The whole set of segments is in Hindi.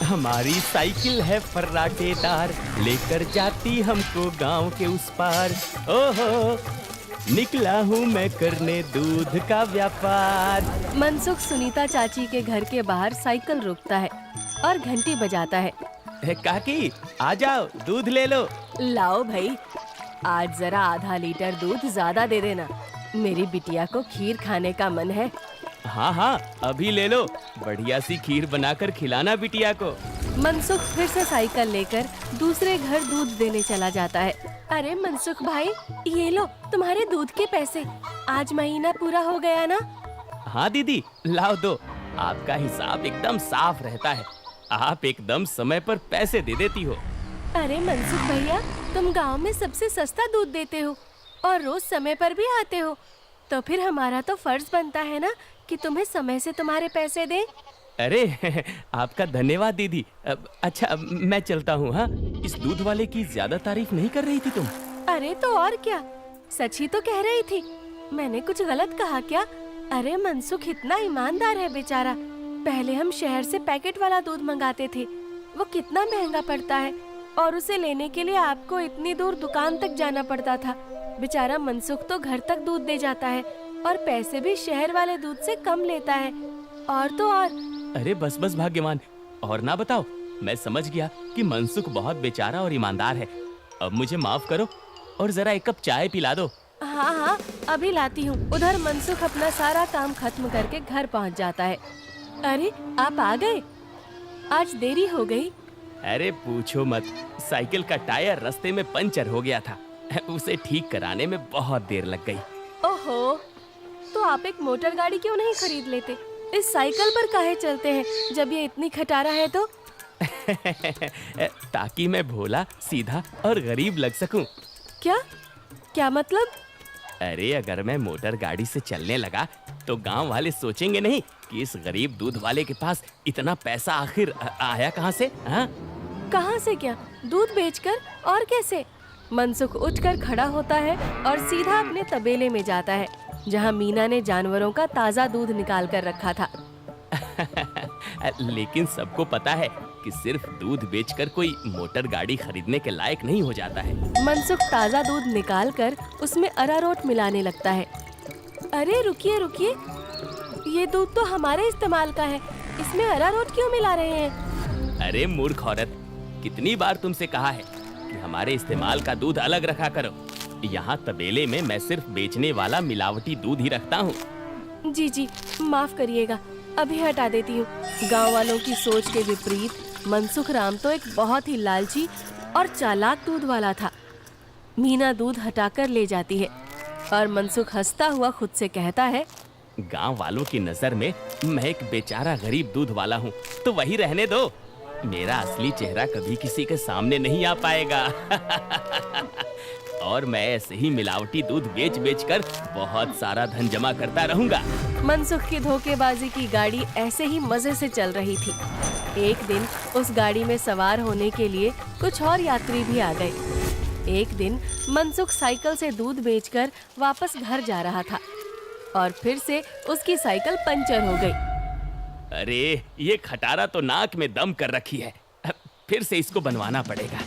हमारी साइकिल है फर्राटेदार, लेकर जाती हमको गांव के उस पार। ओहो, निकला हूँ मैं करने दूध का व्यापार। मनसुख सुनीता चाची के घर के बाहर साइकिल रोकता है और घंटी बजाता है। काकी, आ जाओ, दूध ले लो। लाओ भाई, आज जरा आधा लीटर दूध ज्यादा दे देना, मेरी बिटिया को खीर खाने का मन है। हाँ हाँ, अभी ले लो, बढ़िया सी खीर बनाकर खिलाना बिटिया को। मनसुख फिर से साइकिल लेकर दूसरे घर दूध देने चला जाता है। अरे मनसुख भाई, ये लो तुम्हारे दूध के पैसे, आज महीना पूरा हो गया ना? हाँ दीदी, लाओ दो, आपका हिसाब एकदम साफ रहता है, आप एकदम समय पर पैसे दे देती हो। अरे मनसुख भैया, तुम गांव में सबसे सस्ता दूध देते हो और रोज समय पर भी आते हो, तो फिर हमारा तो फर्ज बनता है ना कि तुम्हें समय से तुम्हारे पैसे दें। अरे आपका धन्यवाद दीदी। अच्छा, मैं चलता हूँ। हाँ, इस दूध वाले की ज्यादा तारीफ नहीं कर रही थी तुम? अरे तो और क्या, सच ही तो कह रही थी, मैंने कुछ गलत कहा क्या? अरे मनसुख इतना ईमानदार है बेचारा। पहले हम शहर से पैकेट वाला दूध मंगाते थे, वो कितना महंगा पड़ता है, और उसे लेने के लिए आपको इतनी दूर दुकान तक जाना पड़ता था। बेचारा मनसुख तो घर तक दूध दे जाता है और पैसे भी शहर वाले दूध से कम लेता है। और तो और। अरे बस बस भाग्यवान, और ना बताओ, मैं समझ गया कि मनसुख बहुत बेचारा और ईमानदार है। अब मुझे माफ करो और जरा एक कप चाय पिला दो। हाँ हाँ, अभी लाती हूँ। उधर मनसुख अपना सारा काम खत्म करके घर पहुँच जाता है। अरे आप आ गए, आज देरी हो गई। अरे पूछो मत, साइकिल का टायर रास्ते में पंचर हो गया था, उसे ठीक कराने में बहुत देर लग गई। ओहो, तो आप एक मोटर गाड़ी क्यों नहीं खरीद लेते? इस साइकिल पर काहे चलते हैं जब ये इतनी खटारा है तो? ताकि मैं भोला, सीधा और गरीब लग सकूं। क्या क्या मतलब? अरे अगर मैं मोटर गाड़ी से चलने लगा तो गांव वाले सोचेंगे नहीं कि इस गरीब दूध वाले के पास इतना पैसा आखिर आया कहां से? हाँ, कहां से क्या? दूध बेचकर? और कैसे? मनसुख उठकर खड़ा होता है और सीधा अपने तबेले में जाता है, जहां मीना ने जानवरों का ताजा दूध निकाल कर रखा था। लेकिन सबको पता है कि सिर्फ दूध बेचकर कोई मोटर गाड़ी खरीदने के लायक नहीं हो जाता है। मनसुख ताजा दूध निकालकर उसमें अरारोट मिलाने लगता है। अरे रुकिए रुकिए, ये दूध तो हमारे इस्तेमाल का है, इसमें अरारोट क्यों मिला रहे हैं? अरे मूर्ख औरत, कितनी बार तुमसे कहा है कि हमारे इस्तेमाल का दूध अलग रखा करो। यहाँ तबेले में मैं सिर्फ बेचने वाला मिलावटी दूध ही रखता हूँ। जी जी, माफ करिएगा, अभी हटा देती हूँ। गांव वालों की सोच के विपरीत मनसुख राम तो एक बहुत ही लालची और चालाक दूध वाला था। मीना दूध हटाकर ले जाती है और मनसुख हंसता हुआ खुद से कहता है, गांव वालों की नजर में मैं एक बेचारा गरीब दूध वाला हूँ, तो वही रहने दो। मेरा असली चेहरा कभी किसी के सामने नहीं आ पाएगा। और मैं ऐसे ही मिलावटी दूध बेच बेच कर बहुत सारा धन जमा करता रहूंगा। मनसुख की धोखेबाजी की गाड़ी ऐसे ही मजे से चल रही थी। एक दिन उस गाड़ी में सवार होने के लिए कुछ और यात्री भी आ गए। एक दिन मनसुख साइकिल से दूध बेचकर वापस घर जा रहा था और फिर से उसकी साइकिल पंचर हो गई। अरे ये खटारा तो नाक में दम कर रखी है, फिर से इसको बनवाना पड़ेगा।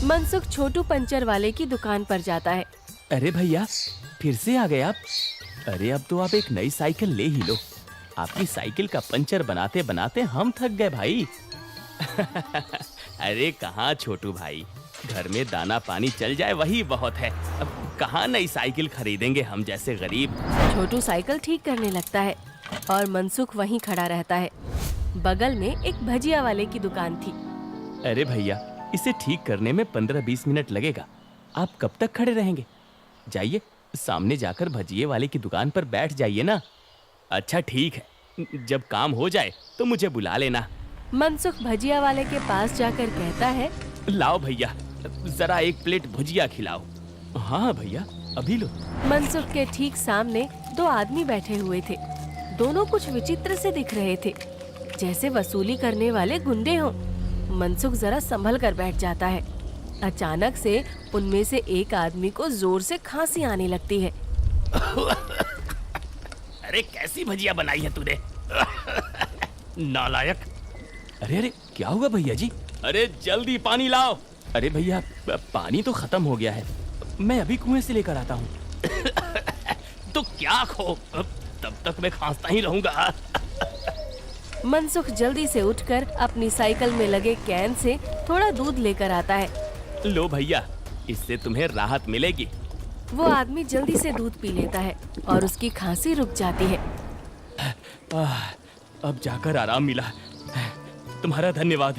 मनसुख छोटू पंचर वाले की दुकान पर जाता है। अरे भैया, फिर से आ गए आप? अरे अब तो आप एक नई साइकिल ले ही लो, आपकी साइकिल का पंचर बनाते बनाते हम थक गए भाई। अरे कहाँ छोटू भाई, घर में दाना पानी चल जाए वही बहुत है, अब कहाँ नई साइकिल खरीदेंगे हम जैसे गरीब। छोटू साइकिल ठीक करने लगता है और मनसुख वहीं खड़ा रहता है। बगल में एक भजिया वाले की दुकान थी। अरे भैया, इसे ठीक करने में 15-20 मिनट लगेगा, आप कब तक खड़े रहेंगे? जाइए, सामने जाकर भजिए वाले की दुकान पर बैठ जाइए ना। अच्छा ठीक है, जब काम हो जाए तो मुझे बुला लेना। मनसुख भजिया वाले के पास जाकर कहता है, लाओ भैया, जरा एक प्लेट भुजिया खिलाओ। हाँ भैया, अभी लो। मनसुख के ठीक सामने दो आदमी बैठे हुए थे। दोनों कुछ विचित्र से दिख रहे थे, जैसे वसूली करने वाले गुंडे हों। मनसुख जरा संभल कर बैठ जाता है। अचानक से उनमें से एक आदमी को जोर से खांसी आने लगती है। अरे कैसी भजिया बनाई है तूने? नालायक, अरे अरे क्या हुआ भैया जी? अरे जल्दी पानी लाओ। अरे भैया पानी तो खत्म हो गया है, मैं अभी कुएं से लेकर आता हूँ। तो क्या खो, तब तक मैं खांसता ही रहूंगा। मनसुख जल्दी से उठकर अपनी साइकिल में लगे कैन से थोड़ा दूध लेकर आता है। लो भैया, इससे तुम्हें राहत मिलेगी। वो आदमी जल्दी से दूध पी लेता है और उसकी खांसी रुक जाती है। अब जाकर आराम मिला, तुम्हारा धन्यवाद।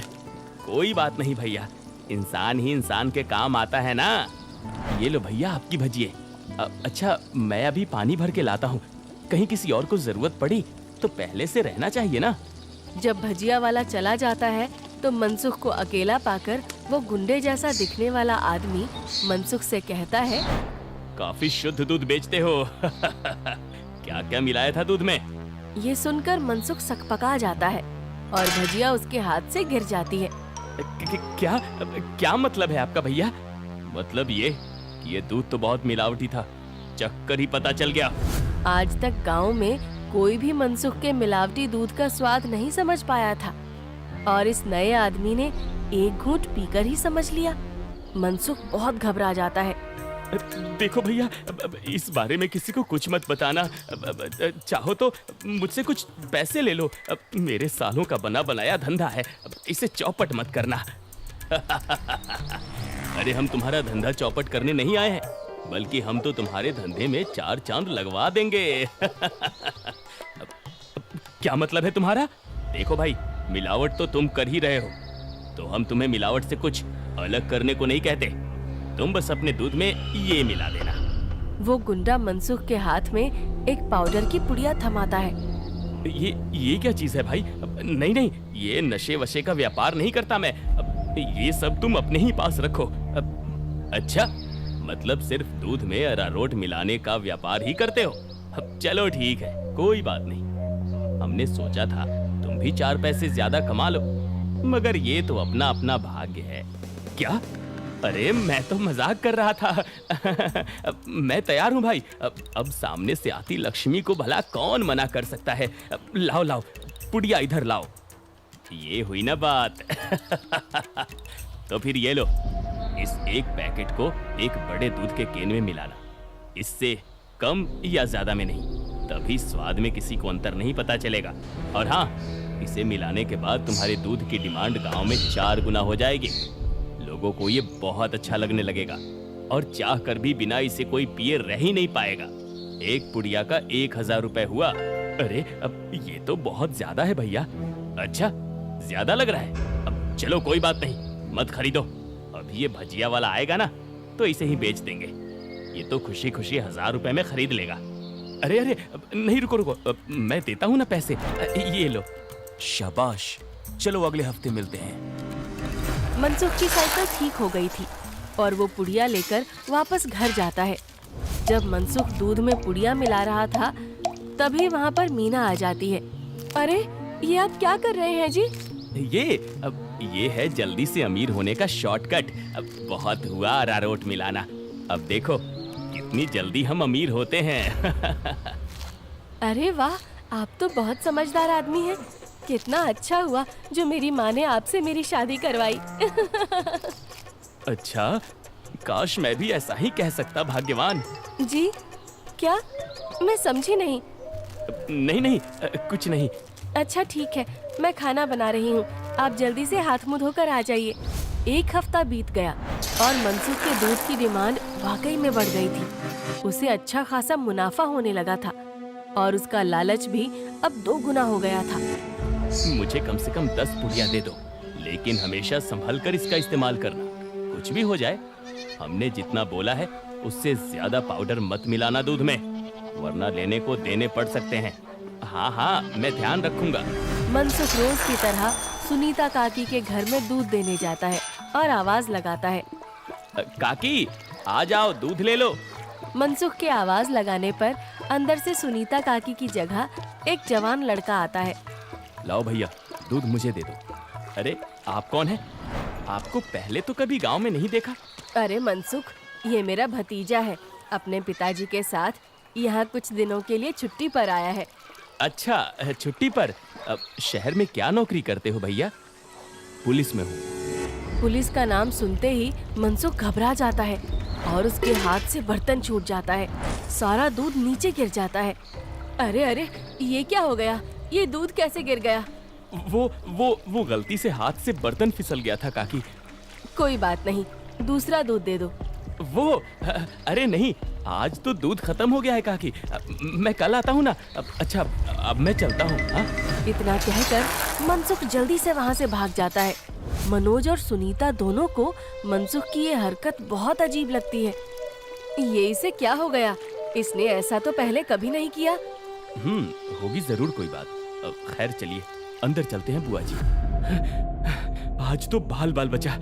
कोई बात नहीं भैया, इंसान ही इंसान के काम आता है ना। ये लो भैया आपकी भजिए। अच्छा मैं अभी पानी भर के लाता हूँ, कहीं किसी और को जरूरत पड़ी तो पहले से रहना चाहिए ना। जब भजिया वाला चला जाता है तो मनसुख को अकेला पाकर वो गुंडे जैसा दिखने वाला आदमी मनसुख से कहता है, काफी शुद्ध दूध बेचते हो। क्या क्या मिलाया था दूध में? ये सुनकर मनसुख सकपका जाता है और भजिया उसके हाथ से गिर जाती है। क्या क्या मतलब है आपका भैया? मतलब ये कि ये दूध तो बहुत मिलावटी था, चक्कर ही पता चल गया। आज तक गांव में कोई भी मनसुख के मिलावटी दूध का स्वाद नहीं समझ पाया था और इस नए आदमी ने एक घूंट पीकर ही समझ लिया। मनसुख बहुत घबरा जाता है। देखो भैया, इस बारे में किसी को कुछ मत बताना। चाहो तो मुझसे कुछ पैसे ले लो, मेरे सालों का बना बनाया धंधा है, इसे चौपट मत करना। अरे हम तुम्हारा धंधा चौपट करने नहीं आए हैं, बल्कि हम तो तुम्हारे धंधे में 4 चांद लगवा देंगे। क्या मतलब है तुम्हारा? देखो भाई, मिलावट तो तुम कर ही रहे हो, तो हम तुम्हें मिलावट से कुछ अलग करने को नहीं कहते। तुम बस अपने दूध में ये मिला देना। वो गुंडा मनसुख के हाथ में एक पाउडर की पुड़िया थमाता है। ये क्या चीज है भाई? नहीं नहीं, ये नशे वशे का व्यापार नहीं करता मैं। ये सब तुम अपने ही पास रखो। अच्छा, मतलब सिर्फ दूध में अरारोट मिलाने का व्यापार ही करते हो? चलो ठीक है, कोई बात नहीं। हमने सोचा था तुम भी 4 पैसे ज्यादा कमा लो, मगर ये तो अपना अपना भाग्य है। क्या? अरे मैं तो मजाक कर रहा था। मैं तैयार हूँ भाई। अब सामने से आती लक्ष्मी को भला कौन मना कर सकता है। लाओ लाओ, पुड़िया इधर लाओ। ये हुई ना बात। तो फिर ये लो, इस एक पैकेट को एक बड़े दूध के केन में मिलाना। इससे कम या ज्यादा में नहीं, तभी स्वाद में किसी को अंतर नहीं पता चलेगा। और हाँ, इसे मिलाने के बाद तुम्हारे दूध की डिमांड गांव में 4 गुना हो जाएगी। लोगों को ये बहुत अच्छा लगने लगेगा और चाह कर भी बिना इसे कोई पिए रह ही नहीं पाएगा। एक पुड़िया का 1000 रुपए हुआ। अरे अब ये तो बहुत ज्यादा है भैया। अच्छा, ज्यादा लग रहा है? अब चलो कोई बात नहीं, मत खरीदो। अभी ये भजिया वाला आएगा ना, तो इसे ही बेच देंगे। ये तो खुशी खुशी 1000 रुपए में खरीद लेगा। अरे अरे नहीं, रुको रुको, मैं देता हूँ ना पैसे। ये लो। शाबाश, चलो अगले हफ्ते मिलते हैं। मनसुख की साइकिल ठीक हो गई थी और वो पुड़िया लेकर वापस घर जाता है। जब मनसुख दूध में पुड़िया मिला रहा था, तभी वहाँ पर मीना आ जाती है। अरे ये आप क्या कर रहे हैं जी? ये है जल्दी से अमीर होने का शॉर्टकट। बहुत हुआ अरारोट मिलाना, अब देखो कितनी जल्दी हम अमीर होते हैं। अरे वाह, आप तो बहुत समझदार आदमी हैं। कितना अच्छा हुआ जो मेरी माँ ने आपसे मेरी शादी करवाई। अच्छा, काश मैं भी ऐसा ही कह सकता, भाग्यवान। जी क्या? मैं समझी नहीं। नहीं नहीं, कुछ नहीं। अच्छा ठीक है, मैं खाना बना रही हूँ, आप जल्दी से हाथ मुंह धोकर आ जाइए। 1 हफ्ता बीत गया और मनसुख के दूध की डिमांड वाकई में बढ़ गई थी। उसे अच्छा खासा मुनाफा होने लगा था और उसका लालच भी अब 2 गुना हो गया था। मुझे कम से कम 10 पुड़िया दे दो, लेकिन हमेशा संभल कर इसका इस्तेमाल करना। कुछ भी हो जाए, हमने जितना बोला है उससे ज्यादा पाउडर मत मिलाना दूध में, वरना लेने को देने पड़ सकते हैं। हाँ हाँ, मैं ध्यान रखूंगा। मनसुख रोज की तरह सुनीता काकी के घर में दूध देने जाता है और आवाज लगाता है, काकी आ जाओ, दूध ले लो। मनसुख के आवाज लगाने पर अंदर से सुनीता काकी की जगह एक जवान लड़का आता है। लाओ भैया, दूध मुझे दे दो। अरे आप कौन है? आपको पहले तो कभी गांव में नहीं देखा। अरे मनसुख, ये मेरा भतीजा है, अपने पिताजी के साथ यहाँ कुछ दिनों के लिए छुट्टी पर आया है। अच्छा, छुट्टी पर? शहर में क्या नौकरी करते हो भैया? पुलिस में हूँ। पुलिस का नाम सुनते ही मनसुख घबरा जाता है और उसके हाथ से बर्तन छूट जाता है। सारा दूध नीचे गिर जाता है। अरे अरे, ये क्या हो गया? ये दूध कैसे गिर गया? वो गलती से हाथ से बर्तन फिसल गया था काकी। कोई बात नहीं, दूसरा दूध दे दो। अरे नहीं, आज तो दूध खत्म हो गया है काकी। मैं कल आता हूँ ना। अच्छा, अब मैं चलता हूँ। हाँ? इतना कहकर मनसुख जल्दी से वहाँ से भाग जाता है। मनोज और सुनीता दोनों को मनसुख की ये हरकत बहुत अजीब लगती है। ये इसे क्या हो गया? इसने ऐसा तो पहले कभी नहीं किया। होगी जरूर कोई बात। खैर चलिए अंदर चलते हैं बुआ जी। आज तो बाल बाल बचा।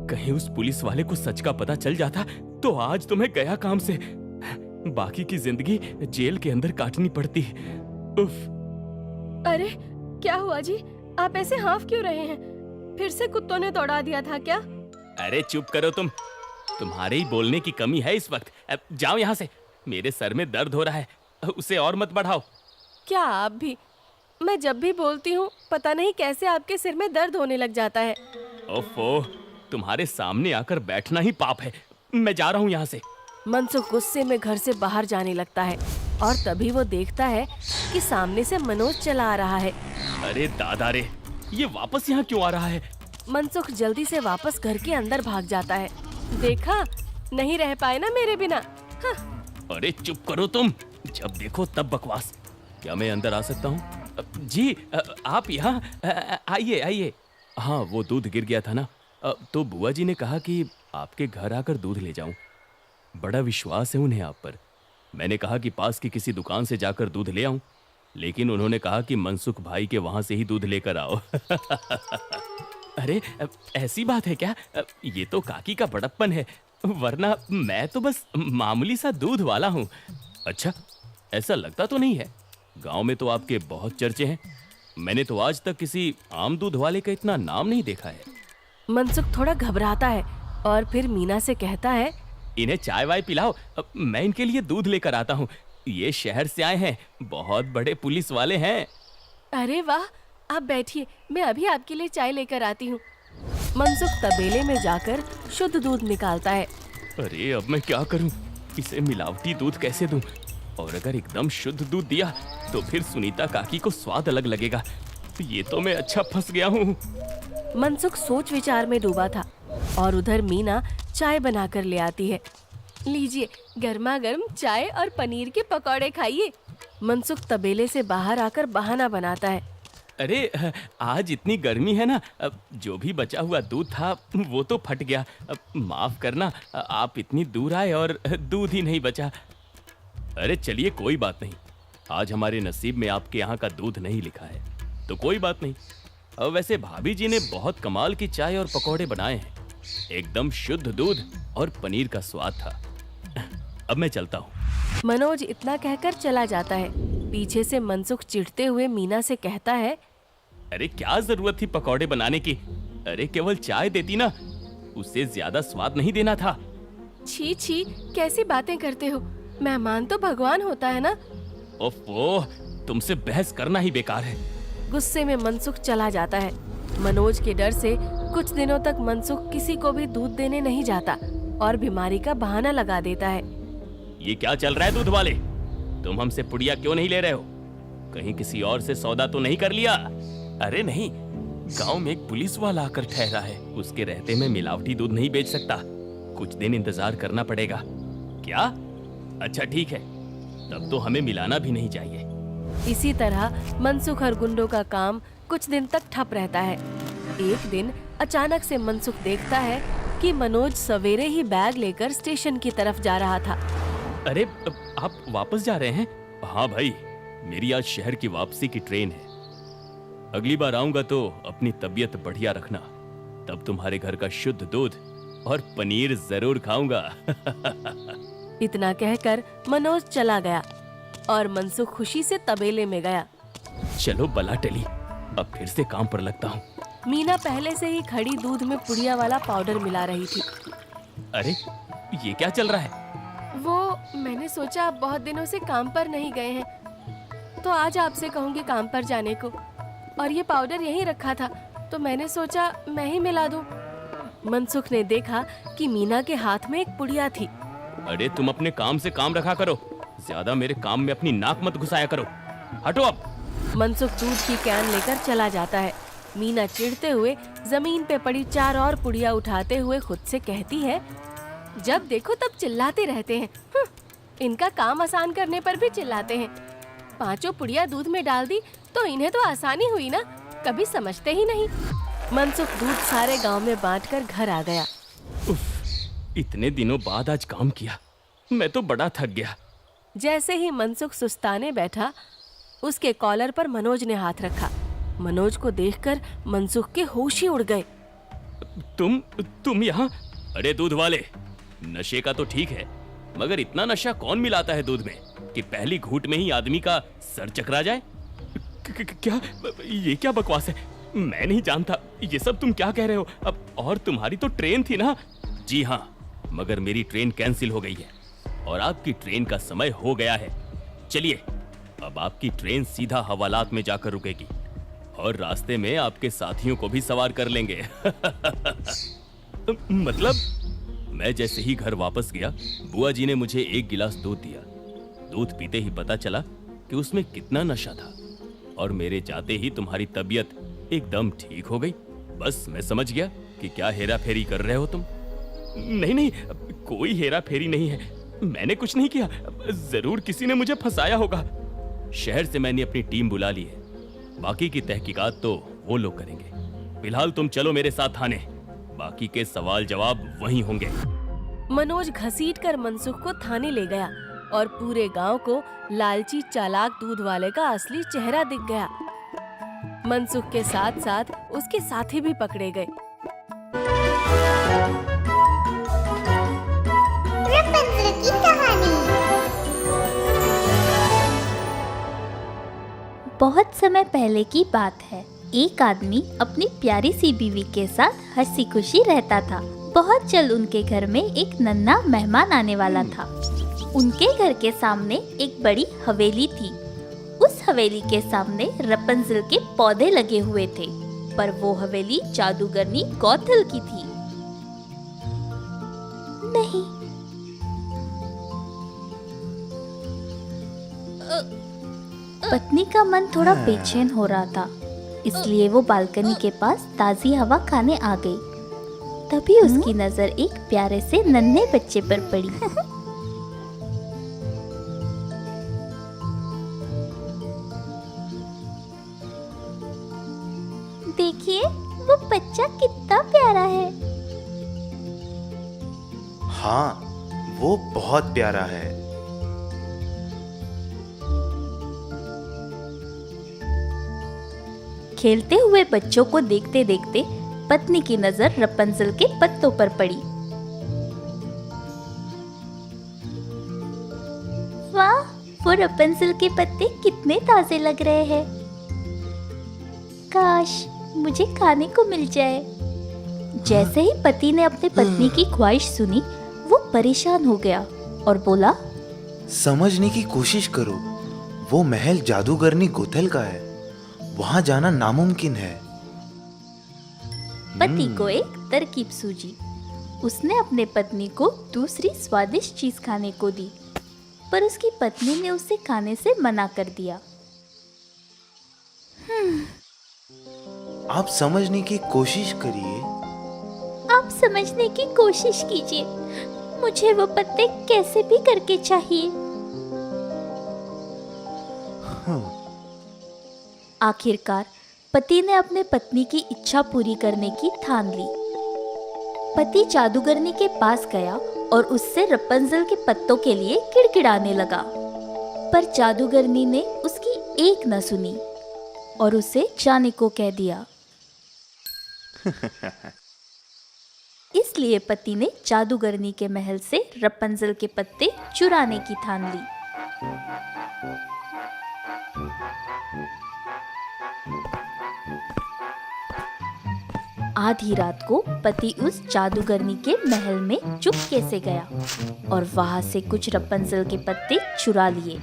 कहीं उस पुलिस वाले को सच का पता चल जाता तो आज तो मैं गया काम से। बाकी की जिंदगी जेल के अंदर काटनी पड़ती। उफ। अरे क्या हुआ जी? आप ऐसे हाफ क्यों रहे हैं? फिर से कुत्तों ने दौड़ा दिया था क्या? अरे चुप करो तुम। तुम्हारे ही बोलने की कमी है इस वक्त। अब जाओ यहाँ से। मेरे सर में दर्द हो रहा है। उसे और मत बढ़ाओ। क्या आप भी? मैं जब भी बोलती हूँ पता नहीं कैसे आपके सिर में दर्द होने लग जाता है। ओफो, तुम्हारे सामने आकर बैठना ही पाप है। मैं जा रहा हूँ यहाँ से। मनसुख गुस्से में घर से बाहर जाने लगता है और तभी वो देखता है कि सामने से मनोज चला आ रहा है। अरे दादा रे, ये वापस यहाँ क्यों आ रहा है? मनसुख जल्दी से वापस घर के अंदर भाग जाता है। देखा, नहीं रह पाए ना मेरे बिना। हाँ। अरे चुप करो तुम। जब देखो तब बकवास। क्या मैं अंदर आ सकता हूँ? जी, आप यहाँ आइए आइए। हाँ, वो दूध गिर गया था ना, तो बुआ जी ने कहा कि आपके घर आकर दूध ले जाऊं। बड़ा विश्वास है उन्हें आप पर। मैंने कहा कि पास की किसी दुकान से जाकर दूध ले आऊं, लेकिन उन्होंने कहा कि मनसुख भाई के वहां से ही दूध लेकर आओ। अरे ऐसी बात है क्या? ये तो काकी का बड़प्पन है, वरना मैं तो बस मामूली सा दूध वाला हूँ। अच्छा, ऐसा लगता तो नहीं है। गांव में तो आपके बहुत चर्चे हैं। मैंने तो आज तक किसी आम दूध वाले का इतना नाम नहीं देखा है। मनसुख थोड़ा घबराता है और फिर मीना से कहता है, इन्हें चाय वाय पिलाओ, मैं इनके लिए दूध लेकर आता हूँ। ये शहर से आए हैं, बहुत बड़े पुलिस वाले हैं। अरे वाह, आप बैठिए, मैं अभी आपके लिए चाय लेकर आती हूँ। मनसुख तबेले में जाकर शुद्ध दूध निकालता है। अरे अब मैं क्या करूँ? इसे मिलावटी दूध कैसे दूँ? और अगर एकदम शुद्ध दूध दिया तो फिर सुनीता काकी को स्वाद अलग लगेगा। ये तो मैं अच्छा फंस गया हूँ। मनसुख सोच विचार में डूबा था और उधर मीना चाय बनाकर ले आती है। लीजिए, गर्मा गर्म चाय और पनीर के पकौड़े खाइए। मनसुख तबेले से बाहर आकर बहाना बनाता है। अरे आज इतनी गर्मी है ना, जो भी बचा हुआ दूध था वो तो फट गया। माफ करना, आप इतनी दूर आए और दूध ही नहीं बचा। अरे चलिए कोई बात नहीं, आज हमारे नसीब में आपके यहाँ का दूध नहीं लिखा है तो कोई बात नहीं। वैसे भाभी जी ने बहुत कमाल की चाय और पकौड़े बनाए हैं। एकदम शुद्ध दूध और पनीर का स्वाद था। अब मैं चलता हूँ। मनोज इतना कहकर चला जाता है। पीछे से मनसुख चिढ़ते हुए मीना से कहता है, अरे क्या जरूरत थी पकौड़े बनाने की? अरे केवल चाय देती ना, उससे ज्यादा स्वाद नहीं देना था। छी छी, कैसी बातें करते हो? मेहमान तो भगवान होता है ना। ओफो, तुमसे बहस करना ही बेकार है। गुस्से में मनसुख चला जाता है। मनोज के डर से कुछ दिनों तक मनसुख किसी को भी दूध देने नहीं जाता और बीमारी का बहाना लगा देता है। ये क्या चल रहा है दूध वाले? तुम हमसे पुड़िया क्यों नहीं ले रहे हो? कहीं किसी और से सौदा तो नहीं कर लिया? अरे नहीं, गांव में एक पुलिस वाला आकर ठहरा है। उसके रहते मैं मिलावटी दूध नहीं बेच सकता। कुछ दिन इंतजार करना पड़ेगा। क्या? अच्छा ठीक है, तब तो हमें मिलाना भी नहीं चाहिए। इसी तरह मनसुख और गुंडों का काम कुछ दिन तक ठप रहता है। एक दिन अचानक से मनसुख देखता है कि मनोज सवेरे ही बैग लेकर स्टेशन की तरफ जा रहा था। अरे आप वापस जा रहे हैं? हाँ भाई, मेरी आज शहर की वापसी की ट्रेन है। अगली बार आऊंगा तो अपनी तबीयत बढ़िया रखना, तब तुम्हारे घर का शुद्ध दूध और पनीर जरूर खाऊंगा। इतना कहकर मनोज चला गया और मनसुख खुशी से तबेले में गया। चलो बला टली, अब फिर से काम पर लगता हूँ। मीना पहले से ही खड़ी दूध में पुड़िया वाला पाउडर मिला रही थी। अरे ये क्या चल रहा है? वो मैंने सोचा आप बहुत दिनों से काम पर नहीं गए हैं तो आज आपसे कहूँगी काम पर जाने को, और ये पाउडर यहीं रखा था, तो मैंने सोचा मैं ही मिला दूं। मनसुख ने देखा कि मीना के हाथ में एक पुड़िया थी। अरे तुम अपने काम से काम रखा करो, ज्यादा मेरे काम में अपनी नाक मत घुसाया करो। हटो अब। मनसुख दूध की कैन लेकर चला जाता है। मीना चिढ़ते हुए जमीन पे पड़ी 4 और पुड़िया उठाते हुए खुद से कहती है, जब देखो तब चिल्लाते रहते हैं। इनका काम आसान करने पर भी चिल्लाते हैं। 5 पुड़िया दूध में डाल दी तो इन्हें तो आसानी हुई ना, कभी समझते ही नहीं। मनसुख दूध सारे गांव में बांटकर घर आ गया। उफ, इतने दिनों बाद आज काम किया, मैं तो बड़ा थक गया। जैसे ही मनसुख सुस्ताने बैठा, उसके कॉलर पर मनोज ने हाथ रखा। मनोज को देखकर मनसुख के होश ही उड़ गए। तुम यहाँ? अरे दूध वाले, नशे का तो ठीक है, मगर इतना नशा कौन मिलाता है दूध में कि पहली घूंट में ही आदमी का सर चकरा जाए? क्या ये क्या बकवास है? मैं नहीं जानता ये सब तुम क्या कह रहे हो। अब और तुम्हारी तो ट्रेन थी ना? जी हाँ, मगर मेरी ट्रेन कैंसिल हो गई है और आपकी ट्रेन का समय हो गया है। चलिए, अब आपकी ट्रेन सीधा हवालात में जाकर रुकेगी और रास्ते में आपके साथियों को भी सवार कर लेंगे। मतलब मैं जैसे ही घर वापस गया, बुआ जी ने मुझे 1 गिलास दूध दिया। दूध पीते ही पता चला कि उसमें कितना नशा था और मेरे जाते ही तुम्हारी तबीयत एकदम ठीक हो गई। बस मैं समझ गया कि क्या हेरा फेरी कर रहे हो तुम। नहीं, कोई हेरा फेरी नहीं है, मैंने कुछ नहीं किया। जरूर किसी ने मुझे फंसाया होगा। शहर से मैंने अपनी टीम बुला ली है, बाकी की तहकीकात तो वो लोग करेंगे। फिलहाल तुम चलो मेरे साथ थाने, बाकी के सवाल जवाब वहीं होंगे। मनोज घसीटकर मनसुख को थाने ले गया और पूरे गांव को लालची चालाक दूध वाले का असली चेहरा दिख गया। मनसुख के साथ साथ उसके साथी भी पकड़े गए। रैपुंज़ेल की कहानी। बहुत समय पहले की बात है। एक आदमी अपनी प्यारी सी बीवी के साथ हंसी खुशी रहता था। बहुत जल्द उनके घर में एक नन्हा मेहमान आने वाला था। उनके घर के सामने एक बड़ी हवेली थी। उस हवेली के सामने रैपुंज़ेल के पौधे लगे हुए थे, पर वो हवेली जादूगरनी गौथल की थी। नहीं, पत्नी का मन थोड़ा बेचैन हो रहा था, इसलिए वो बालकनी के पास ताजी हवा खाने आ गई। तभी उसकी नजर एक प्यारे से नन्हे बच्चे पर पड़ी। देखिए, वो बच्चा कितना प्यारा है। हाँ, वो बहुत प्यारा है। खेलते हुए बच्चों को देखते देखते पत्नी की नजर रैपुंज़ेल के पत्तों पर पड़ी। वाह, वो रैपुंज़ेल के पत्ते कितने ताजे लग रहे हैं। काश मुझे खाने को मिल जाए। जैसे ही पति ने अपनी पत्नी की ख्वाहिश सुनी, वो परेशान हो गया और बोला, समझने की कोशिश करो, वो महल जादूगरनी गोथल का है, वहां जाना नामुमकिन है। पति को एक तरकीब सूझी। उसने अपने पत्नी को दूसरी स्वादिष्ट चीज खाने को दी, पर उसकी पत्नी ने उसे खाने से मना कर दिया। आप समझने की कोशिश करिए। आप समझने की कोशिश कीजिए। मुझे वो पत्ते कैसे भी करके चाहिए। आखिरकार पति ने अपने पत्नी की इच्छा पूरी करने की ठान ली। पति जादूगरनी के पास गया और उससे रैपुंज़ेल के पत्तों के लिए किड़किड़ाने लगा, पर जादूगरनी ने उसकी एक न सुनी और उसे जाने को कह दिया। इसलिए पति ने जादूगरनी के महल से रैपुंज़ेल के पत्ते चुराने की ठान ली। आधी रात को पति उस जादूगरनी के महल में चुपके से गया और वहां से कुछ रैपुंज़ेल के पत्ते चुरा लिए।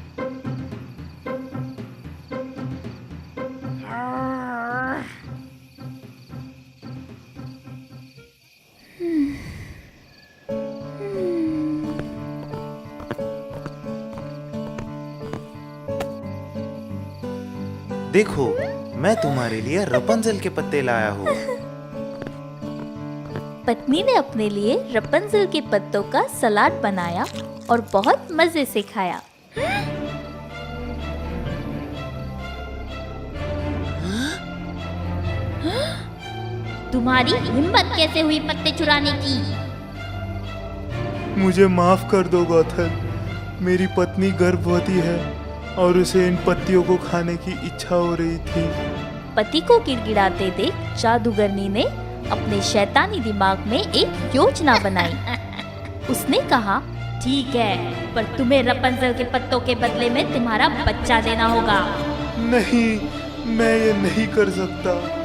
देखो, मैं तुम्हारे लिए रपंजल के पत्ते लाया हूँ। पत्नी ने अपने लिए रपंजल के पत्तों का सलाद बनाया और बहुत मजे से खाया। तुम्हारी हिम्मत कैसे हुई पत्ते चुराने की? मुझे माफ कर दो गौथल, मेरी पत्नी गर्भवती है और उसे इन पत्तियों को खाने की इच्छा हो रही थी। पति को गिड़गिड़ाते देख जादूगरनी ने अपने शैतानी दिमाग में एक योजना बनाई। उसने कहा, ठीक है, पर तुम्हें रपंजल के पत्तों के बदले में तुम्हारा बच्चा देना होगा। नहीं, मैं ये नहीं कर सकता।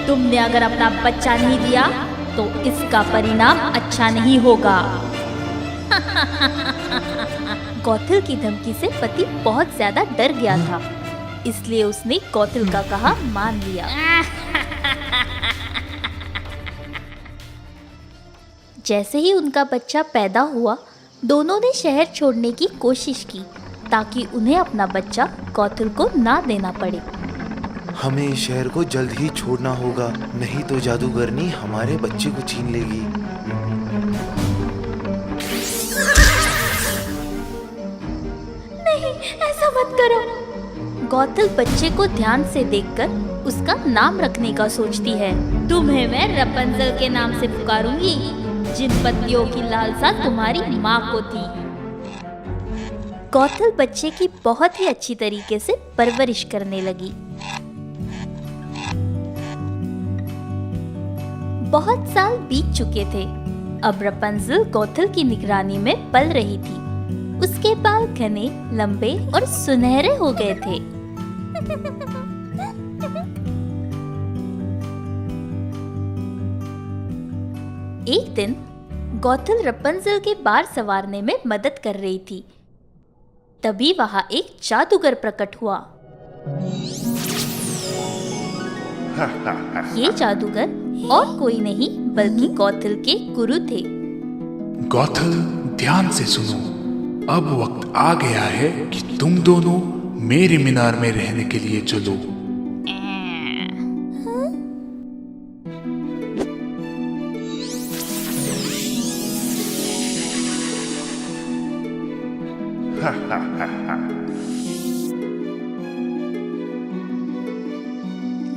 तुमने अगर अपना बच्चा नहीं दिया तो इसका परिणाम अच्छा नहीं होगा। गौथल की धमकी से पति बहुत ज्यादा डर गया था, इसलिए उसने गौथल का कहा मान लिया। जैसे ही उनका बच्चा पैदा हुआ, दोनों ने शहर छोड़ने की कोशिश की ताकि उन्हें अपना बच्चा गौथल को ना देना पड़े। हमें इस शहर को जल्द ही छोड़ना होगा, नहीं तो जादूगरनी हमारे बच्चे को छीन लेगी। नहीं, ऐसा मत करो। गौथल बच्चे को ध्यान से देखकर उसका नाम रखने का सोचती है। तुम्हें मैं रपंजल के नाम से पुकारूंगी, जिन पत्तियों की लालसा तुम्हारी माँ को थी। गौथल बच्चे की बहुत ही अच्छी तरीके से परवरिश करने लगी। बहुत साल बीत चुके थे। अब रपंजल गौथल की निगरानी में पल रही थी। उसके बाल घने, लंबे और सुनहरे हो गए थे। एक दिन गौथल रपंजल के बाल संवारने में मदद कर रही थी। तभी वहां एक जादूगर प्रकट हुआ। ये जादूगर और कोई नहीं बल्कि गौथल के गुरु थे। गौथल, ध्यान से सुनो। अब वक्त आ गया है कि तुम दोनों मेरे मीनार में रहने के लिए चलो।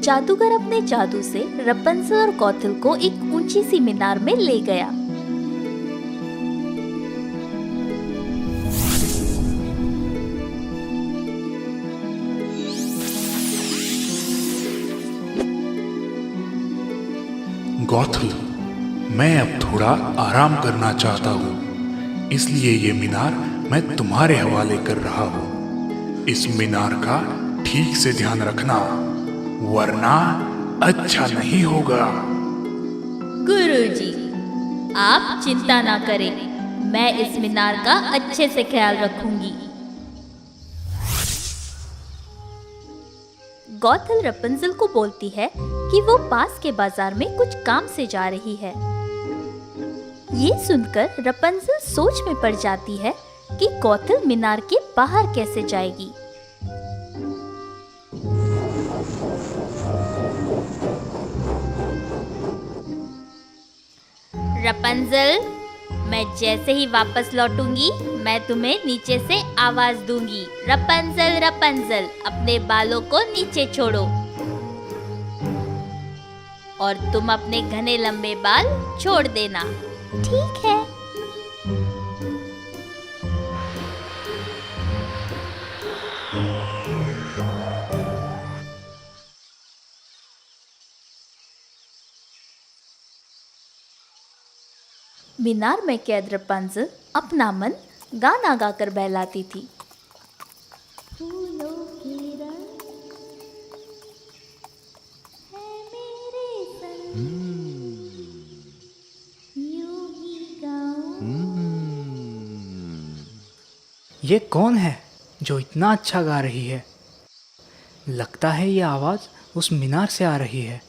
जादूगर अपने जादू से रपंजल और गौथल को एक ऊंची सी मीनार में ले गया। गौथल, मैं अब थोड़ा आराम करना चाहता हूँ, इसलिए ये मीनार मैं तुम्हारे हवाले कर रहा हूँ। इस मीनार का ठीक से ध्यान रखना, वरना अच्छा नहीं होगा। गुरुजी, आप चिंता ना करें, मैं इस मीनार का अच्छे से ख्याल रखूंगी। गौथल रपंजल को बोलती है कि वो पास के बाजार में कुछ काम से जा रही है। ये सुनकर रपंजल सोच में पड़ जाती है कि गौथल मीनार के बाहर कैसे जाएगी। रपंजल, मैं जैसे ही वापस लौटूंगी मैं तुम्हें नीचे से आवाज दूंगी। रपंजल, रपंजल, अपने बालों को नीचे छोड़ो। और तुम अपने घने लंबे बाल छोड़ देना। ठीक है। मीनार में कैद रपंजल अपना मन गाना गाकर बहलाती थी। फूलों के रंग है मेरे संग, यूं ही गाऊं। ये कौन है जो इतना अच्छा गा रही है? लगता है ये आवाज़ उस मीनार से आ रही है।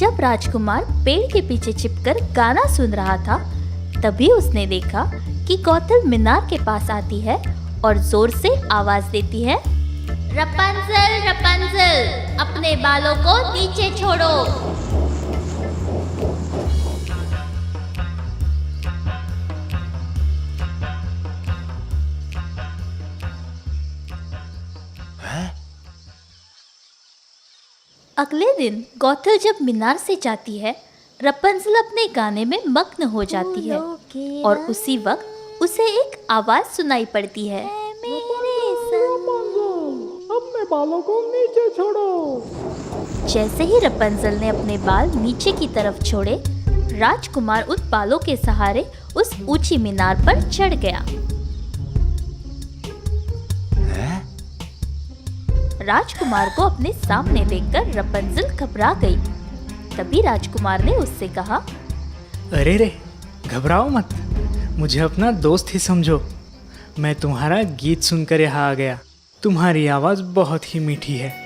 जब राजकुमार पेड़ के पीछे छिपकर गाना सुन रहा था, तभी उसने देखा कि गौथल मीनार के पास आती है और जोर से आवाज देती है, रपंजल रपंजल, अपने बालों को नीचे छोड़ो। अगले दिन गौथल जब मीनार से जाती है, रपंजल अपने गाने में मग्न हो जाती है और उसी वक्त उसे एक आवाज सुनाई पड़ती है, अपने बालों को नीचे छोड़ो। जैसे ही रपंजल ने अपने बाल नीचे की तरफ छोड़े, राजकुमार उन बालों के सहारे उस ऊंची मीनार पर चढ़ गया। राजकुमार को अपने सामने देखकर रपंजल घबरा गई। तभी राजकुमार ने उससे कहा, अरे रे, घबराओ मत, मुझे अपना दोस्त ही समझो। मैं तुम्हारा गीत सुनकर यहाँ आ गया। तुम्हारी आवाज बहुत ही मीठी है।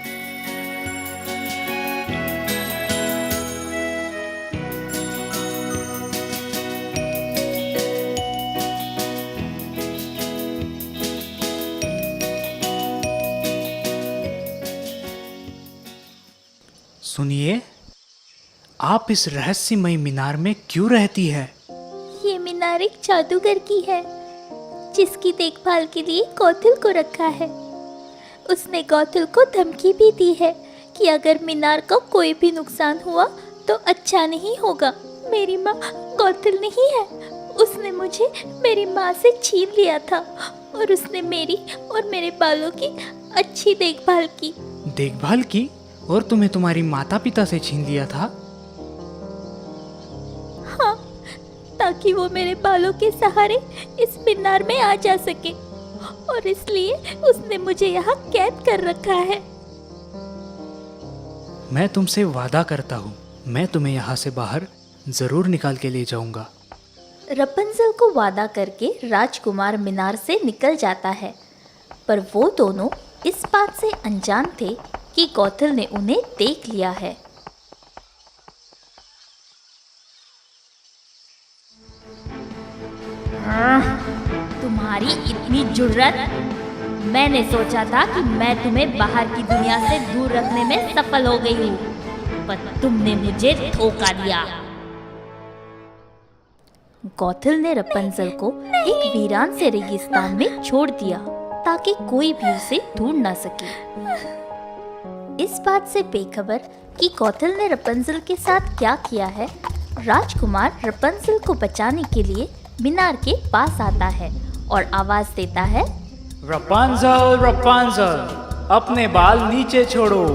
सुनिए, आप इस रहस्यमय मीनार में क्यों रहती है? ये मीनार एक जादूगर की है, जिसकी देखभाल के लिए गौथल को रखा है। उसने गौथल को धमकी भी दी है कि अगर मीनार को कोई भी नुकसान हुआ तो अच्छा नहीं होगा। मेरी माँ गौथल नहीं है, उसने मुझे मेरी माँ से छीन लिया था और उसने मेरी और मेरे बालों की अच्छी देखभाल की। देखभाल की? और तुम्हें तुम्हारी माता पिता से छीन लिया था? हाँ, ताकि वो मेरे बालों के सहारे इस मीनार में आ जा सके, और इसलिए उसने मुझे यहाँ कैद कर रखा है। मैं तुमसे वादा करता हूँ, मैं तुम्हें यहाँ से बाहर जरूर निकाल के ले जाऊंगा। रपंजल को वादा करके राजकुमार मीनार से निकल जाता है, पर वो दोनों इस बात से अनजान थे कि गौथल ने उन्हें देख लिया है। तुम्हारी इतनी जुर्रत! मैंने सोचा था कि मैं तुम्हें बाहर की दुनिया से दूर रखने में सफल हो गई हूँ, पर तुमने मुझे धोखा दिया। गौथल ने रपंजल को एक वीरान से रेगिस्तान में छोड़ दिया ताकि कोई भी उसे ढूंढ ना सके। इस बात से बेखबर कि गौथल ने रपंजल के साथ क्या किया है, राजकुमार रपंजल को बचाने के लिए मीनार के पास आता है और आवाज देता है, रपंजल रपंजल, अपने बाल नीचे छोड़ो।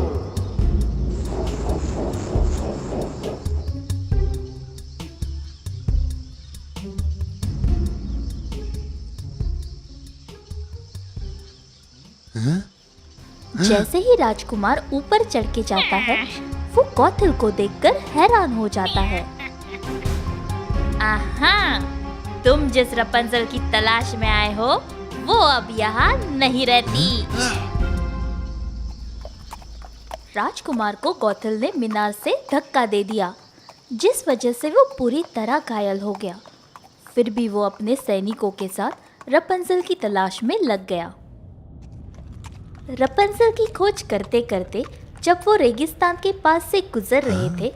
जैसे ही राजकुमार ऊपर चढ़ के जाता है, वो गौथल को देखकर हैरान हो जाता है। आहा, तुम जिस रपंजल की तलाश में आए हो, वो अब यहाँ नहीं रहती। राजकुमार को गौथल ने मीनार से धक्का दे दिया, जिस वजह से वो पूरी तरह घायल हो गया। फिर भी वो अपने सैनिकों के साथ रपंजल की तलाश में लग गया। रपंजल की खोज करते करते जब वो रेगिस्तान के पास से गुजर रहे थे,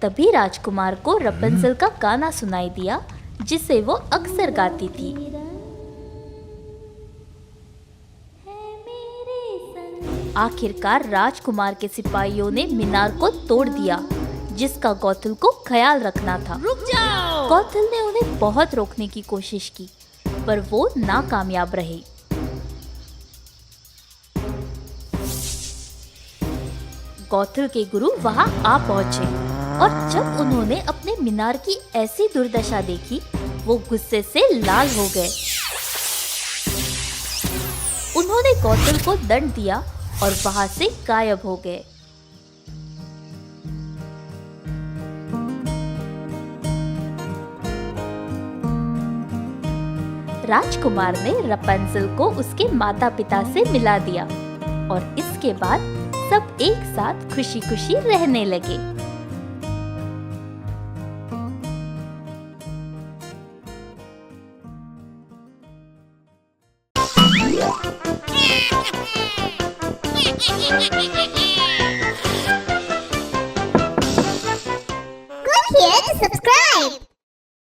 तभी राजकुमार को रपंजल का गाना सुनाई दिया, जिसे वो अक्सर गाती थी। आखिरकार राजकुमार के सिपाहियों ने मीनार को तोड़ दिया, जिसका गौथल को ख्याल रखना था। रुक जाओ! गौथल ने उन्हें बहुत रोकने की कोशिश की, पर वो नाकामयाब रहे। गौथल के गुरु वहां आ पहुंचे और जब उन्होंने अपने मीनार की ऐसी दुर्दशा देखी, वो गुस्से से लाल हो गए। उन्होंने गौथल को दंड दिया और वहां से गायब हो गए। राजकुमार ने रपंजल को उसके माता पिता से मिला दिया और इसके बाद सब एक साथ खुशी खुशी रहने लगे। हुआ।